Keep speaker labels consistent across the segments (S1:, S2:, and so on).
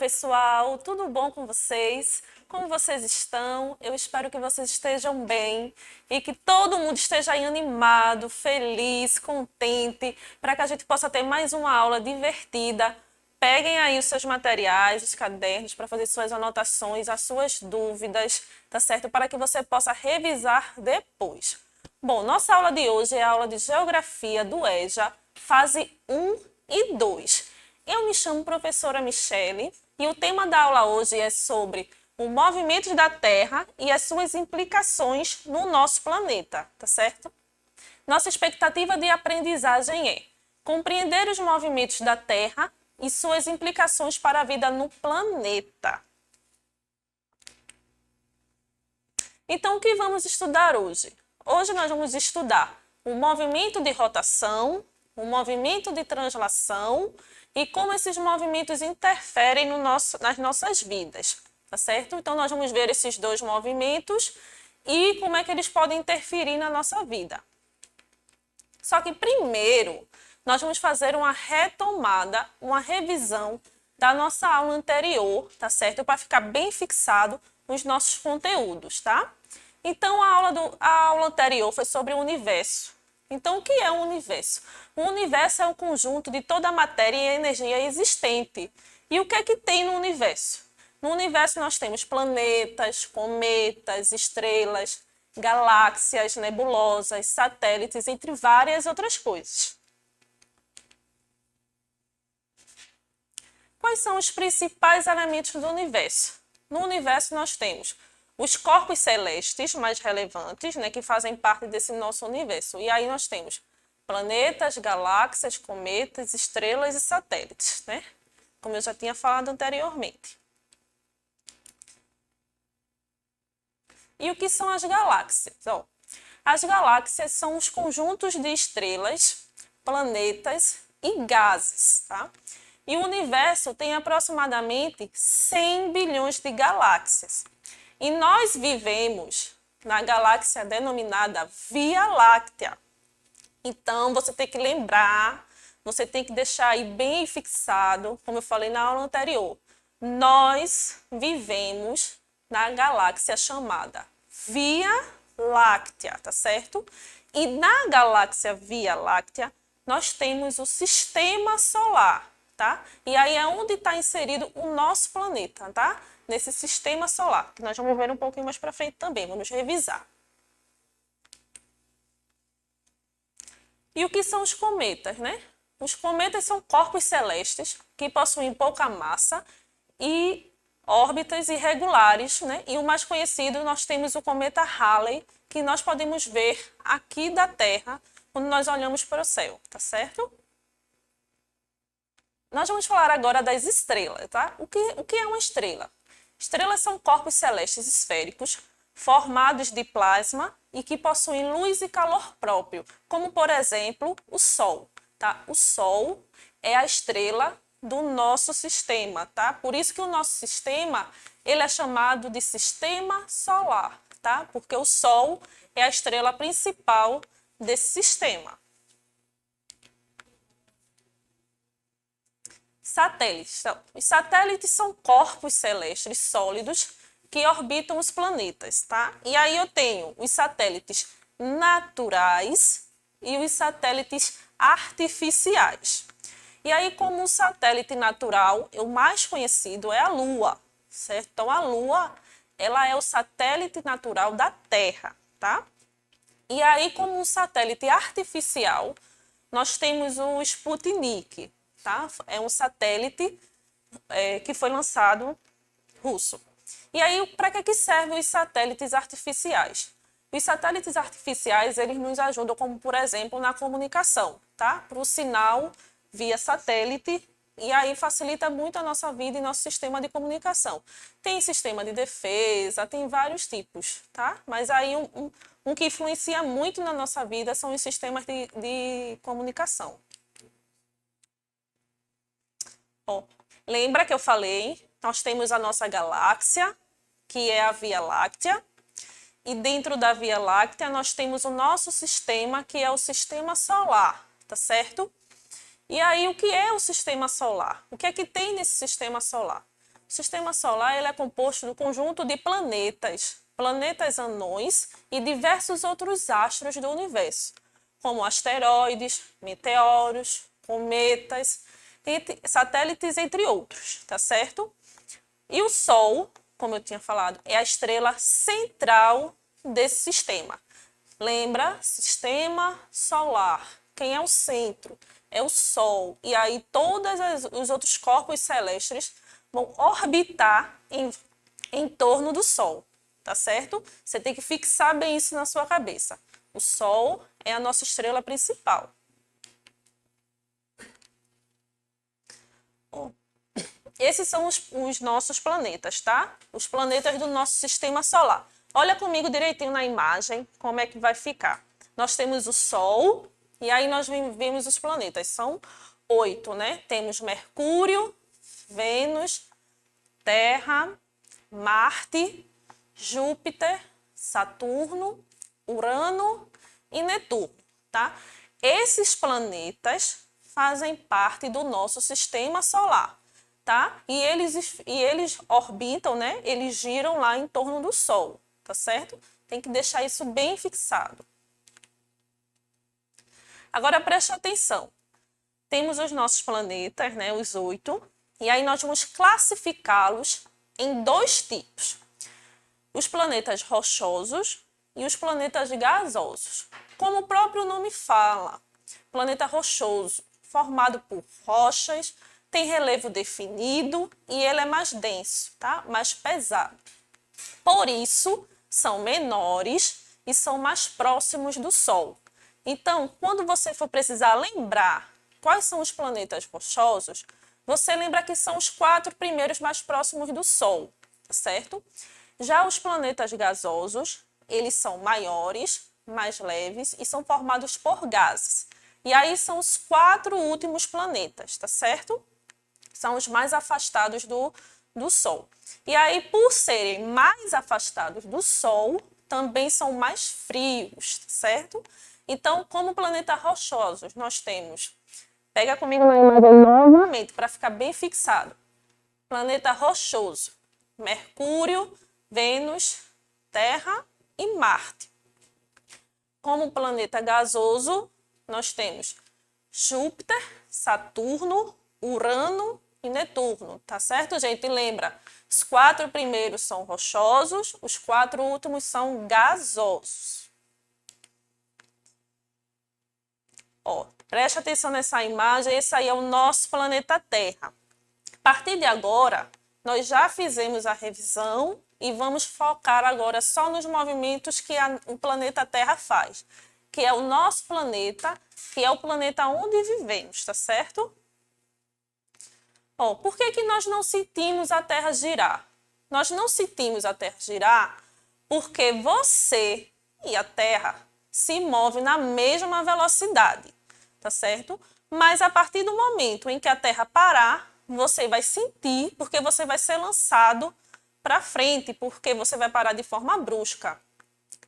S1: pessoal, tudo bom com vocês? Como vocês estão? Eu espero que vocês estejam bem e que todo mundo esteja aí animado, feliz, contente, para que a gente possa ter mais uma aula divertida. Peguem aí os seus materiais, os cadernos, para fazer suas anotações, as suas dúvidas, tá certo? Para que você possa revisar depois. Bom, nossa aula de hoje é a aula de Geografia do EJA, fase 1 e 2. Eu me chamo professora Michele e o tema da aula hoje é sobre o movimento da Terra e as suas implicações no nosso planeta, tá certo? Nossa expectativa de aprendizagem é compreender os movimentos da Terra e suas implicações para a vida no planeta. Então, o que vamos estudar hoje? Hoje nós vamos estudar o movimento de rotação, o movimento de translação e como esses movimentos interferem nas nossas vidas, tá certo? Então, nós vamos ver esses dois movimentos e como é que eles podem interferir na nossa vida. Só que primeiro, nós vamos fazer uma retomada, uma revisão da nossa aula anterior, tá certo? Para ficar bem fixado os nossos conteúdos, tá? Então, a aula anterior foi sobre o universo. Então, o que é o universo? O universo é um conjunto de toda a matéria e energia existente. E o que é que tem no universo? No universo nós temos planetas, cometas, estrelas, galáxias, nebulosas, satélites, entre várias outras coisas. Quais são os principais elementos do universo? No universo nós temos os corpos celestes mais relevantes, né, que fazem parte desse nosso universo. E aí nós temos planetas, galáxias, cometas, estrelas e satélites, né? Como eu já tinha falado anteriormente. E o que são as galáxias? Ó, as galáxias são os conjuntos de estrelas, planetas e gases, tá? E o universo tem aproximadamente 100 bilhões de galáxias. E nós vivemos na galáxia denominada Via Láctea. Então, você tem que lembrar, você tem que deixar aí bem fixado, como eu falei na aula anterior. Nós vivemos na galáxia chamada Via Láctea, tá certo? E na galáxia Via Láctea, nós temos o Sistema Solar, tá? E aí é onde está inserido o nosso planeta, tá? Nesse Sistema Solar, que nós vamos ver um pouquinho mais para frente também, vamos revisar. E o que são os cometas, né? Os cometas são corpos celestes que possuem pouca massa e órbitas irregulares, né? E o mais conhecido, nós temos o cometa Halley, que nós podemos ver aqui da Terra quando nós olhamos para o céu, tá certo? Nós vamos falar agora das estrelas, tá? O que é uma estrela? Estrelas são corpos celestes esféricos formados de plasma e que possuem luz e calor próprio, como, por exemplo, o Sol, tá? O Sol é a estrela do nosso sistema, tá? Por isso que o nosso sistema, ele é chamado de Sistema Solar, tá? Porque o Sol é a estrela principal desse sistema. Satélites. Então, os satélites são corpos celestes sólidos que orbitam os planetas, tá? E aí eu tenho os satélites naturais e os satélites artificiais. E aí, como um satélite natural, o mais conhecido é a Lua, certo? Então, a Lua, ela é o satélite natural da Terra, tá? E aí, como um satélite artificial, nós temos o Sputnik, tá? É um satélite que foi lançado russo. E aí, para que servem os satélites artificiais? Os satélites artificiais, eles nos ajudam, como por exemplo, na comunicação, tá? Para o sinal via satélite, e aí facilita muito a nossa vida e nosso sistema de comunicação. Tem sistema de defesa, tem vários tipos, tá? Mas aí um que influencia muito na nossa vida são os sistemas de comunicação. Ó, lembra que eu falei, nós temos a nossa galáxia, que é a Via Láctea, e dentro da Via Láctea nós temos o nosso sistema, que é o Sistema Solar, tá certo? E aí, o que é o Sistema Solar? O que é que tem nesse Sistema Solar? O sistema solar ele é composto do conjunto de planetas, planetas anões e diversos outros astros do universo, como asteroides, meteoros, cometas, satélites, entre outros, tá certo? E o Sol, como eu tinha falado, é a estrela central desse sistema. Lembra? Sistema solar. Quem é o centro? É o Sol. E aí todos os outros corpos celestes vão orbitar em torno do Sol, tá certo? Você tem que fixar bem isso na sua cabeça. O Sol é a nossa estrela principal. Esses são os nossos planetas, tá? Os planetas do nosso sistema solar. Olha comigo direitinho na imagem como é que vai ficar. Nós temos o Sol e aí nós vemos os planetas. São 8, né? Temos Mercúrio, Vênus, Terra, Marte, Júpiter, Saturno, Urano e Netuno, tá? Esses planetas fazem parte do nosso sistema solar, tá? E eles orbitam, né? Eles giram lá em torno do Sol, tá certo? Tem que deixar isso bem fixado. Agora preste atenção. Temos os nossos planetas, né? Os 8. E aí nós vamos classificá-los em 2 tipos. Os planetas rochosos e os planetas gasosos. Como o próprio nome fala, planeta rochoso, formado por rochas, tem relevo definido e ele é mais denso, tá? Mais pesado. Por isso, são menores e são mais próximos do Sol. Então, quando você for precisar lembrar quais são os planetas rochosos, você lembra que são os 4 primeiros mais próximos do Sol, tá certo? Já os planetas gasosos, eles são maiores, mais leves e são formados por gases. E aí são os 4 últimos planetas, tá certo? São os mais afastados do Sol. E aí, por serem mais afastados do Sol, também são mais frios, tá certo? Então, como planeta rochosos, nós temos... Pega comigo na imagem novamente, para ficar bem fixado. Planeta rochoso, Mercúrio, Vênus, Terra e Marte. Como planeta gasoso, nós temos Júpiter, Saturno, Urano e Netuno, tá certo, gente? Lembra, os 4 primeiros são rochosos, os 4 últimos são gasosos. Ó, preste atenção nessa imagem, esse aí é o nosso planeta Terra. A partir de agora, nós já fizemos a revisão e vamos focar agora só nos movimentos que o planeta Terra faz, que é o nosso planeta, que é o planeta onde vivemos, tá certo? Ó, por que nós não sentimos a Terra girar? Nós não sentimos a Terra girar porque você e a Terra se movem na mesma velocidade, tá certo? Mas a partir do momento em que a Terra parar, você vai sentir, porque você vai ser lançado para frente, porque você vai parar de forma brusca,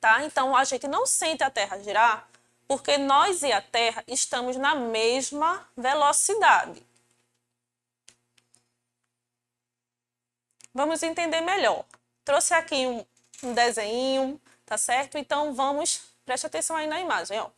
S1: tá? Então, a gente não sente a Terra girar porque nós e a Terra estamos na mesma velocidade. Vamos entender melhor. Trouxe aqui um desenho, tá certo? Então, preste atenção aí na imagem, ó.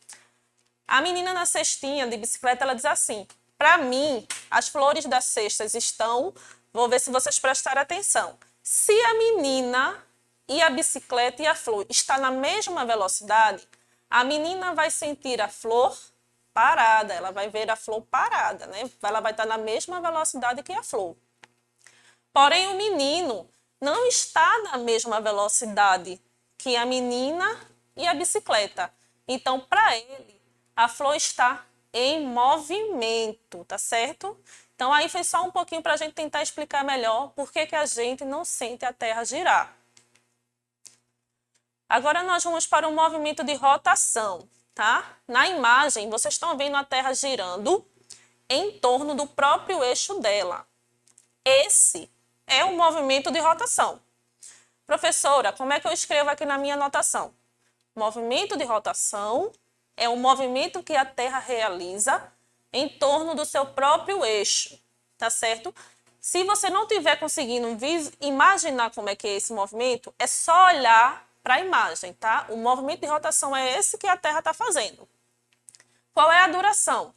S1: A menina na cestinha de bicicleta, ela diz assim: para mim, as flores das cestas estão... Vou ver se vocês prestaram atenção. Se a menina e a bicicleta e a flor estão na mesma velocidade, a menina vai sentir a flor parada, ela vai ver a flor parada, né? Ela vai estar na mesma velocidade que a flor. Porém, o menino não está na mesma velocidade que a menina e a bicicleta. Então, para ele, a flor está em movimento, tá certo? Então, aí foi só um pouquinho para a gente tentar explicar melhor por que a gente não sente a Terra girar. Agora, nós vamos para o movimento de rotação, tá? Na imagem, vocês estão vendo a Terra girando em torno do próprio eixo dela. Esse é o movimento de rotação. Professora, como é que eu escrevo aqui na minha anotação? Movimento de rotação é o movimento que a Terra realiza em torno do seu próprio eixo, tá certo? Se você não estiver conseguindo imaginar como é que é esse movimento, é só olhar para a imagem, tá? O movimento de rotação é esse que a Terra está fazendo. Qual é a duração?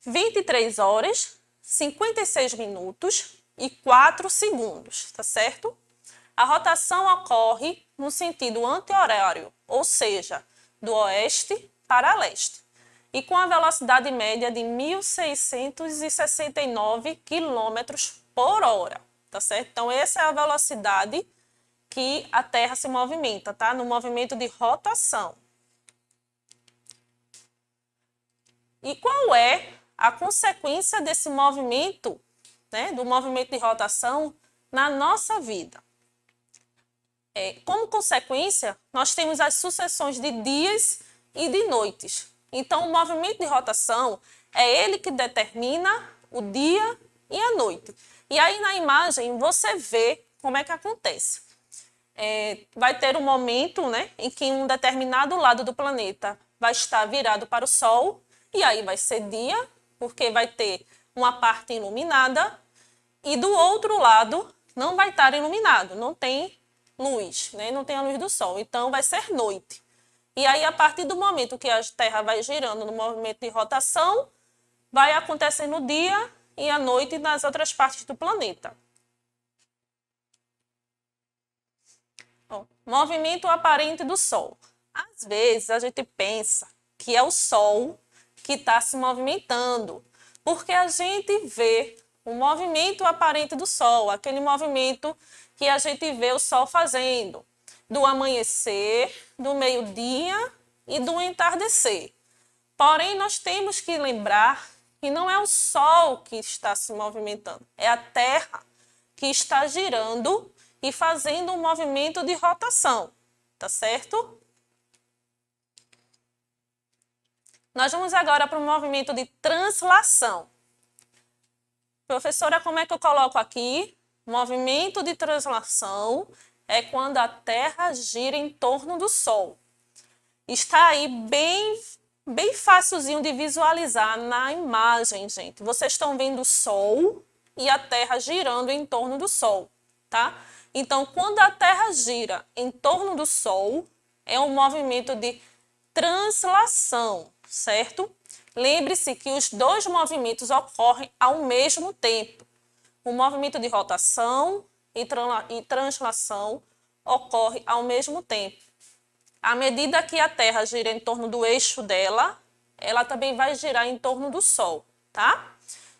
S1: 23 horas, 56 minutos e 4 segundos, tá certo? A rotação ocorre no sentido anti-horário, ou seja, do oeste para leste, e com a velocidade média de 1.669 km por hora, tá certo? Então, essa é a velocidade que a Terra se movimenta, tá? No movimento de rotação. E qual é a consequência desse movimento, né, do movimento de rotação na nossa vida? Como consequência, nós temos as sucessões de dias e de noites. Então, o movimento de rotação é ele que determina o dia e a noite. E aí, na imagem, você vê como é que acontece. Vai ter um momento, né, em que um determinado lado do planeta vai estar virado para o Sol, e aí vai ser dia, porque vai ter uma parte iluminada, e do outro lado não vai estar iluminado, não tem luz, né? Não tem a luz do Sol, então vai ser noite. E aí, a partir do momento que a Terra vai girando no movimento de rotação, vai acontecendo o dia e a noite nas outras partes do planeta. Movimento aparente do Sol. Às vezes, a gente pensa que é o Sol que está se movimentando, porque a gente vê o movimento aparente do Sol, aquele movimento que a gente vê o Sol fazendo, do amanhecer, do meio-dia e do entardecer. Porém, nós temos que lembrar que não é o Sol que está se movimentando, é a Terra que está girando e fazendo um movimento de rotação, tá certo? Nós vamos agora para o movimento de translação. Professora, como é que eu coloco aqui? Movimento de translação é quando a Terra gira em torno do Sol. Está aí bem facilzinho de visualizar na imagem, gente. Vocês estão vendo o Sol e a Terra girando em torno do Sol, tá? Então, quando a Terra gira em torno do Sol, é um movimento de translação, certo? Lembre-se que os dois movimentos ocorrem ao mesmo tempo. O movimento de rotação e translação ocorre ao mesmo tempo. À medida que a Terra gira em torno do eixo dela, ela também vai girar em torno do Sol, tá?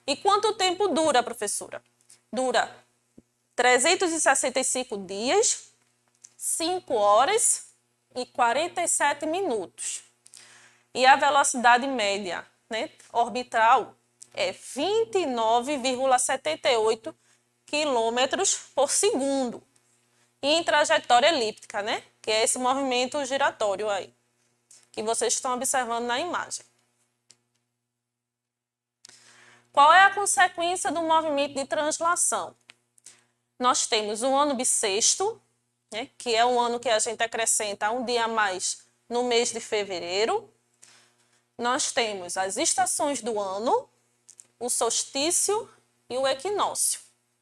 S1: E quanto tempo dura, professora? Dura 365 dias, 5 horas e 47 minutos. E a velocidade média, né, orbital é 29,78 km por segundo. E em trajetória elíptica, né, que é esse movimento giratório aí, que vocês estão observando na imagem. Qual é a consequência do movimento de translação? Nós temos o ano bissexto, né, que é um ano que a gente acrescenta um dia a mais no mês de fevereiro. Nós temos as estações do ano, o solstício e o equinócio,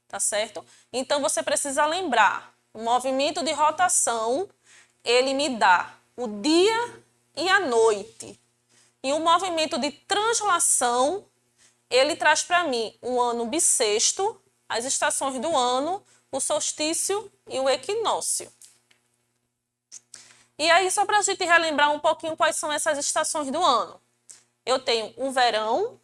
S1: tá certo? Então, você precisa lembrar, o movimento de rotação, ele me dá o dia e a noite. E o movimento de translação, ele traz para mim um ano bissexto, as estações do ano, o solstício e o equinócio. E aí, só para a gente relembrar um pouquinho quais são essas estações do ano. Eu tenho o verão,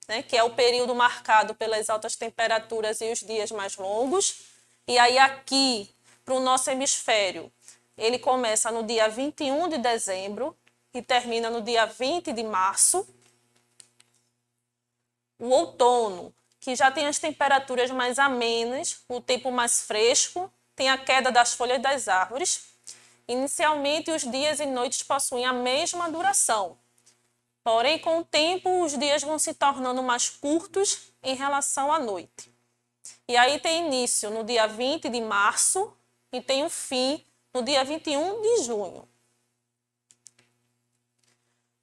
S1: né, que é o período marcado pelas altas temperaturas e os dias mais longos. E aí, aqui, para o nosso hemisfério, ele começa no dia 21 de dezembro e termina no dia 20 de março. O outono, que já tem as temperaturas mais amenas, o tempo mais fresco, tem a queda das folhas das árvores. Inicialmente, os dias e noites possuem a mesma duração. Porém, com o tempo, os dias vão se tornando mais curtos em relação à noite. E aí tem início no dia 20 de março e tem um fim no dia 21 de junho.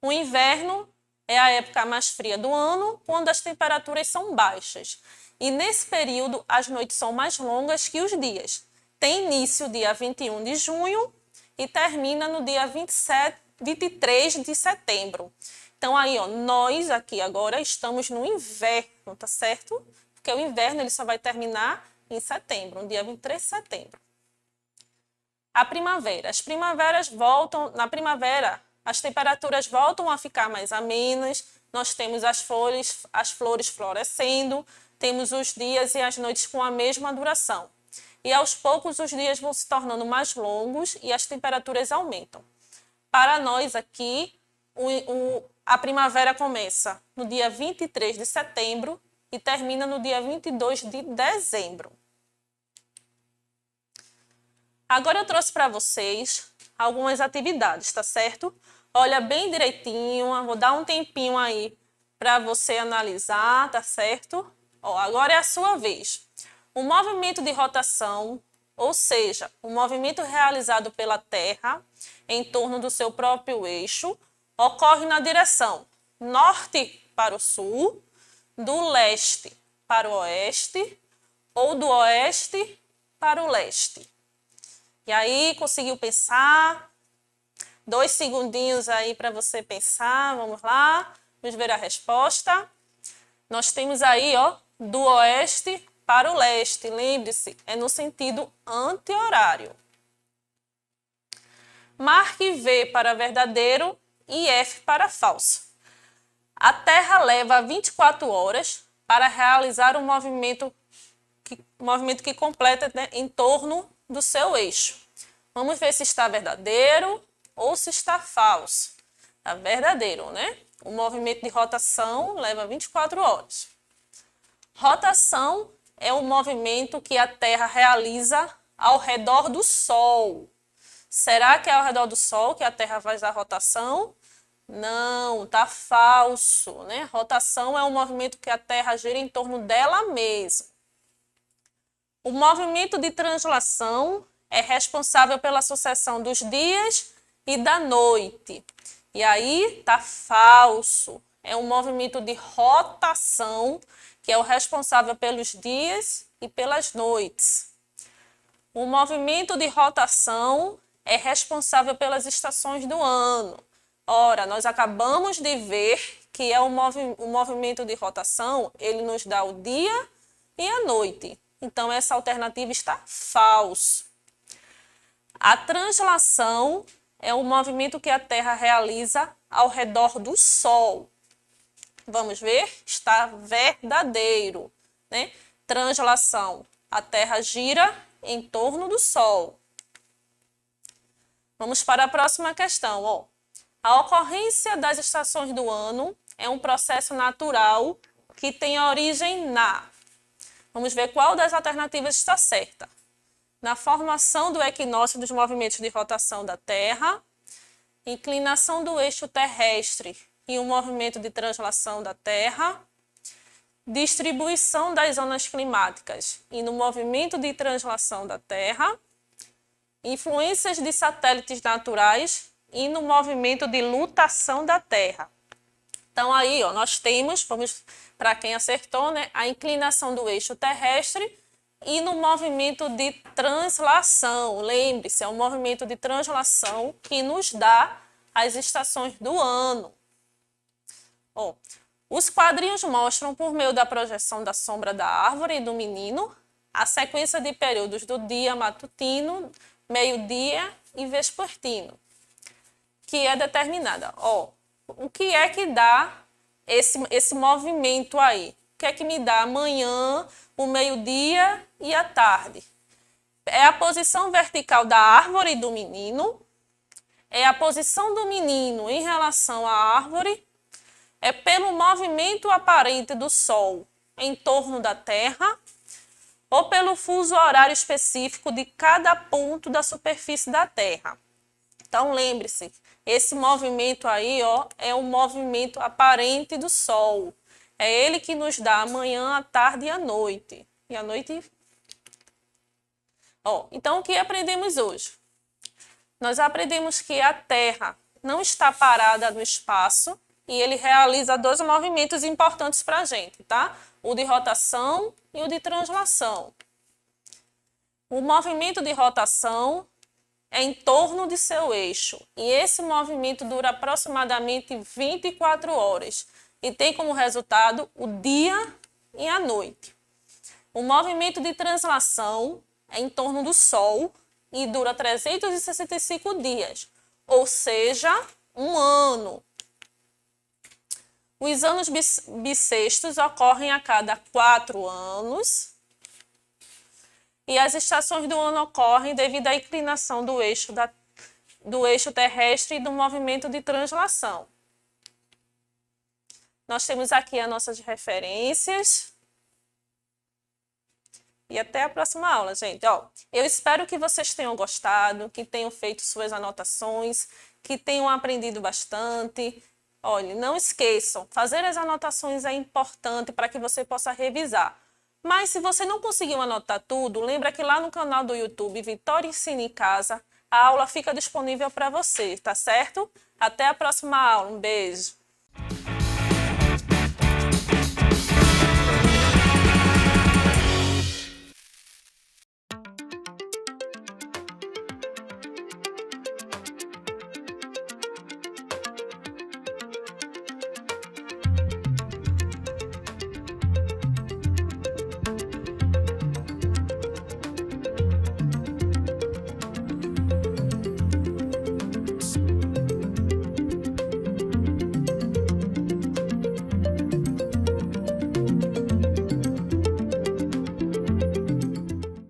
S1: O inverno é a época mais fria do ano, quando as temperaturas são baixas. E nesse período, as noites são mais longas que os dias. Tem início dia 21 de junho e termina no dia 23 de setembro. Então, aí, ó, nós aqui agora estamos no inverno, tá certo? Porque o inverno ele só vai terminar em setembro, no dia 23 de setembro. A primavera. As primaveras voltam, na primavera, as temperaturas voltam a ficar mais amenas, nós temos as flores florescendo, temos os dias e as noites com a mesma duração. E aos poucos os dias vão se tornando mais longos e as temperaturas aumentam. Para nós aqui, a primavera começa no dia 23 de setembro e termina no dia 22 de dezembro. Agora eu trouxe para vocês algumas atividades, tá certo? Olha bem direitinho, vou dar um tempinho aí para você analisar, tá certo? Ó, agora é a sua vez. O movimento de rotação, ou seja, o movimento realizado pela Terra em torno do seu próprio eixo, ocorre na direção norte para o sul, do leste para o oeste ou do oeste para o leste. E aí, conseguiu pensar? 2 segundinhos aí para você pensar. Vamos lá. Vamos ver a resposta. Nós temos aí, ó, do oeste para o leste. Lembre-se, é no sentido anti-horário. Marque V para verdadeiro e F para falso. A Terra leva 24 horas para realizar um movimento que completa, né, em torno do seu eixo. Vamos ver se está verdadeiro ou se está falso. Está verdadeiro, né? O movimento de rotação leva 24 horas. Rotação é o movimento que a Terra realiza ao redor do Sol. Será que é ao redor do Sol que a Terra faz a rotação? Não, tá falso, né? Rotação é um movimento que a Terra gira em torno dela mesma. O movimento de translação é responsável pela sucessão dos dias e da noite. E aí tá falso. É um movimento de rotação que é o responsável pelos dias e pelas noites. O movimento de rotação é responsável pelas estações do ano. Ora, nós acabamos de ver que o movimento de rotação, ele nos dá o dia e a noite. Então, essa alternativa está falso. A translação é o movimento que a Terra realiza ao redor do Sol. Vamos ver? Está verdadeiro, né? Translação. A Terra gira em torno do Sol. Vamos para a próxima questão. Ó. A ocorrência das estações do ano é um processo natural que tem origem na... Vamos ver qual das alternativas está certa. Na formação do equinócio dos movimentos de rotação da Terra, inclinação do eixo terrestre e o movimento de translação da Terra, distribuição das zonas climáticas e no movimento de translação da Terra, influências de satélites naturais e no movimento de lutação da Terra. Então, aí, ó, nós temos, vamos para quem acertou, né, a inclinação do eixo terrestre e no movimento de translação. Lembre-se, é um movimento de translação que nos dá as estações do ano. Ó, os quadrinhos mostram, por meio da projeção da sombra da árvore e do menino, a sequência de períodos do dia matutino, meio-dia e vespertino, que é determinada. Ó, o que é que dá esse movimento aí? O que é que me dá amanhã, o meio-dia e a tarde? É a posição vertical da árvore e do menino, é a posição do menino em relação à árvore, é pelo movimento aparente do Sol em torno da Terra, ou pelo fuso horário específico de cada ponto da superfície da Terra. Então, lembre-se, esse movimento aí, ó, é o movimento aparente do Sol. É ele que nos dá a manhã, a tarde e a noite. E a noite... Ó, então, o que aprendemos hoje? Nós aprendemos que a Terra não está parada no espaço, e ele realiza dois movimentos importantes para a gente, tá? O de rotação e o de translação. O movimento de rotação é em torno de seu eixo, e esse movimento dura aproximadamente 24 horas e tem como resultado o dia e a noite. O movimento de translação é em torno do Sol e dura 365 dias, ou seja, um ano. Os anos bissextos ocorrem a cada 4 anos e as estações do ano ocorrem devido à inclinação do eixo terrestre e do movimento de translação. Nós temos aqui as nossas referências. E até a próxima aula, gente. Ó, eu espero que vocês tenham gostado, que tenham feito suas anotações, que tenham aprendido bastante. Olha, não esqueçam, fazer as anotações é importante para que você possa revisar. Mas se você não conseguiu anotar tudo, lembra que lá no canal do YouTube Vitória Ensina em Casa, a aula fica disponível para você, tá certo? Até a próxima aula. Um beijo!